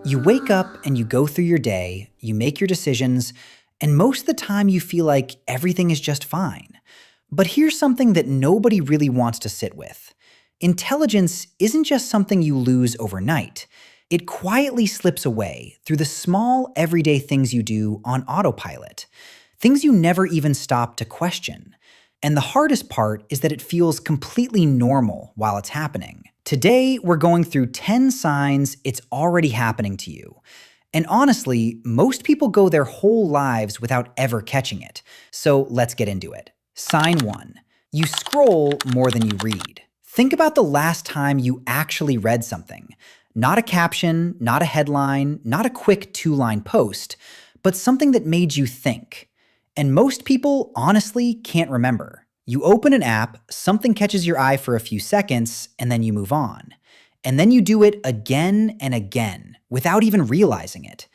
You wake up and you go through your day, you make your decisions, and most of the time you feel like everything is just fine. But here's something that nobody really wants to sit with. Intelligence isn't just something you lose overnight. It quietly slips away through the small, everyday things you do on autopilot, things you never even stop to question. And the hardest part is that it feels completely normal while it's happening. Today, we're going through 10 signs it's already happening to you. And honestly, most people go their whole lives without ever catching it. So let's get into it. Sign 1. You scroll more than you read. Think about the last time you actually read something. Not a caption, not a headline, not a quick 2-line post, but something that made you think. And most people honestly can't remember. You open an app, something catches your eye for a few seconds, and then you move on. And then you do it again and again without even realizing it.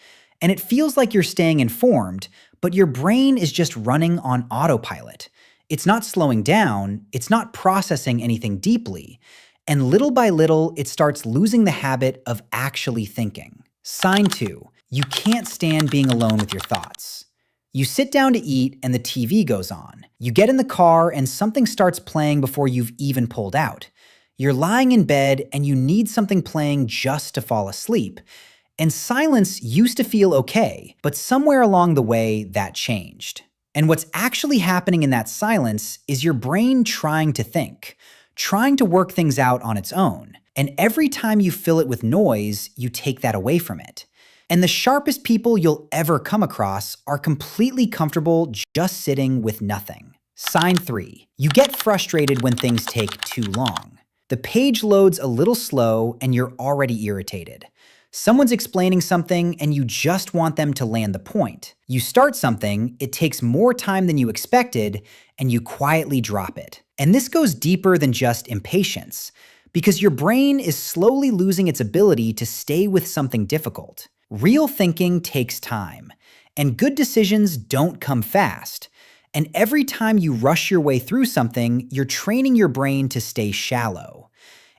And it feels like you're staying informed, but your brain is just running on autopilot. It's not slowing down, it's not processing anything deeply. And little by little, it starts losing the habit of actually thinking. Sign 2. You can't stand being alone with your thoughts. You sit down to eat and the TV goes on. You get in the car and something starts playing before you've even pulled out. You're lying in bed and you need something playing just to fall asleep. And silence used to feel okay, but somewhere along the way that changed. And what's actually happening in that silence is your brain trying to think, trying to work things out on its own. And every time you fill it with noise, you take that away from it. And the sharpest people you'll ever come across are completely comfortable just sitting with nothing. Sign 3. You get frustrated when things take too long. The page loads a little slow and you're already irritated. Someone's explaining something and you just want them to land the point. You start something, it takes more time than you expected, and you quietly drop it. And this goes deeper than just impatience, because your brain is slowly losing its ability to stay with something difficult. Real thinking takes time, and good decisions don't come fast. And every time you rush your way through something, you're training your brain to stay shallow.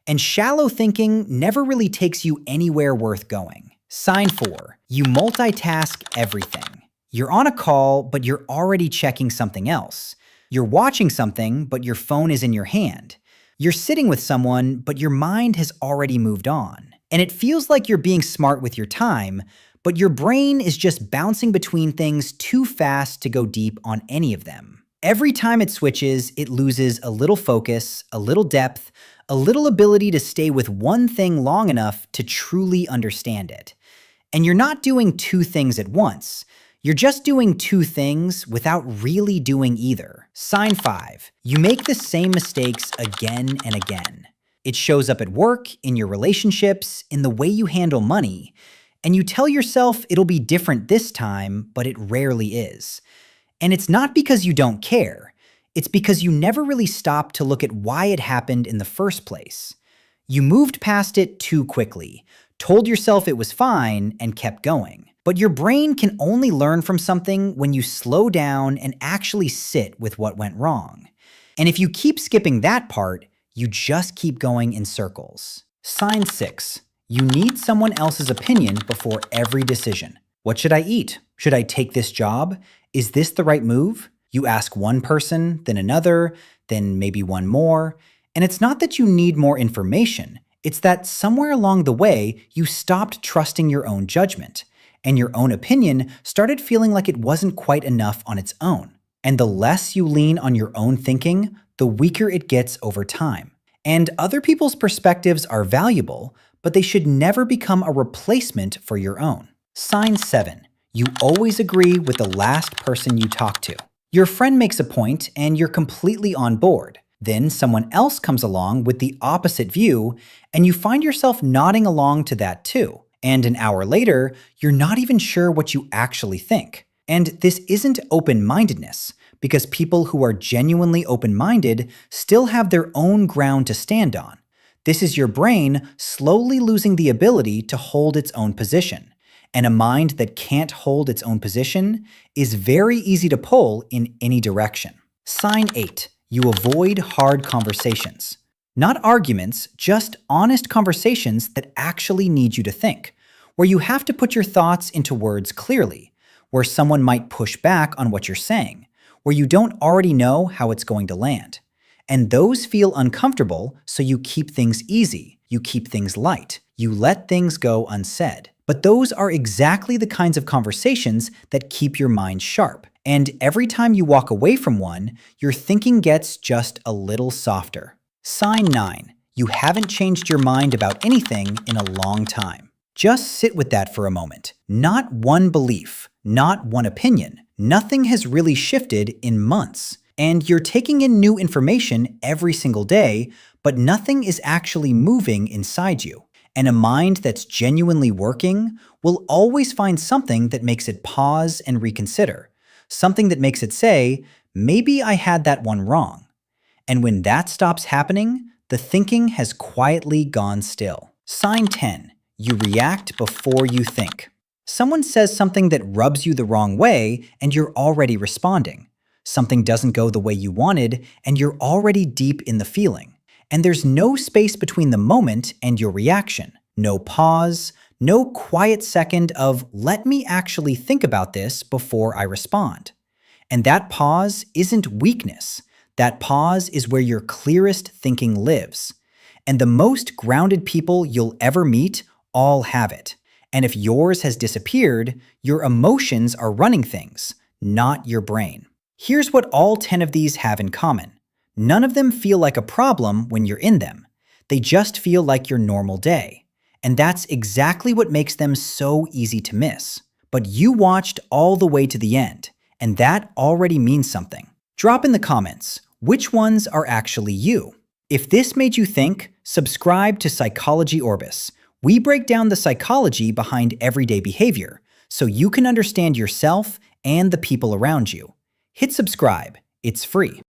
And shallow thinking never really takes you anywhere worth going. Sign 4. You multitask everything. You're on a call, but you're already checking something else. You're watching something, but your phone is in your hand. You're sitting with someone, but your mind has already moved on. And it feels like you're being smart with your time, but your brain is just bouncing between things too fast to go deep on any of them. Every time it switches, it loses a little focus, a little depth, a little ability to stay with one thing long enough to truly understand it. And you're not doing two things at once. You're just doing two things without really doing either. Sign 5. You make the same mistakes again and again. It shows up at work, in your relationships, in the way you handle money, and you tell yourself it'll be different this time, but it rarely is. And it's not because you don't care. It's because you never really stopped to look at why it happened in the first place. You moved past it too quickly, told yourself it was fine, and kept going. But your brain can only learn from something when you slow down and actually sit with what went wrong. And if you keep skipping that part, you just keep going in circles. Sign 6. You need someone else's opinion before every decision. What should I eat? Should I take this job? Is this the right move? You ask one person, then another, then maybe one more. And it's not that you need more information. It's that somewhere along the way, you stopped trusting your own judgment. And your own opinion started feeling like it wasn't quite enough on its own. And the less you lean on your own thinking, the weaker it gets over time. And other people's perspectives are valuable, but they should never become a replacement for your own. Sign 7. You always agree with the last person you talk to. Your friend makes a point and you're completely on board. Then someone else comes along with the opposite view, and you find yourself nodding along to that too. And an hour later, you're not even sure what you actually think. And this isn't open-mindedness, because people who are genuinely open-minded still have their own ground to stand on. This is your brain slowly losing the ability to hold its own position. And a mind that can't hold its own position is very easy to pull in any direction. Sign 8. You avoid hard conversations. Not arguments, just honest conversations that actually need you to think. where you have to put your thoughts into words clearly, where someone might push back on what you're saying, where you don't already know how it's going to land. And those feel uncomfortable, so you keep things easy, you keep things light, you let things go unsaid. But those are exactly the kinds of conversations that keep your mind sharp. And every time you walk away from one, your thinking gets just a little softer. Sign 9. You haven't changed your mind about anything in a long time. Just sit with that for a moment. Not one belief, not one opinion. Nothing has really shifted in months. And you're taking in new information every single day, but nothing is actually moving inside you. And a mind that's genuinely working will always find something that makes it pause and reconsider. Something that makes it say, maybe I had that one wrong. And when that stops happening, the thinking has quietly gone still. Sign 10. You react before you think. Someone says something that rubs you the wrong way, and you're already responding. Something doesn't go the way you wanted, and you're already deep in the feeling. And there's no space between the moment and your reaction. No pause, no quiet second of, let me actually think about this before I respond. And that pause isn't weakness. That pause is where your clearest thinking lives. And the most grounded people you'll ever meet all have it. And if yours has disappeared, your emotions are running things, not your brain. Here's what all 10 of these have in common. None of them feel like a problem when you're in them. They just feel like your normal day. And that's exactly what makes them so easy to miss. But you watched all the way to the end, and that already means something. Drop in the comments, which ones are actually you? If this made you think, subscribe to Psychology Orbis. We break down the psychology behind everyday behavior, so you can understand yourself and the people around you. Hit subscribe. It's free.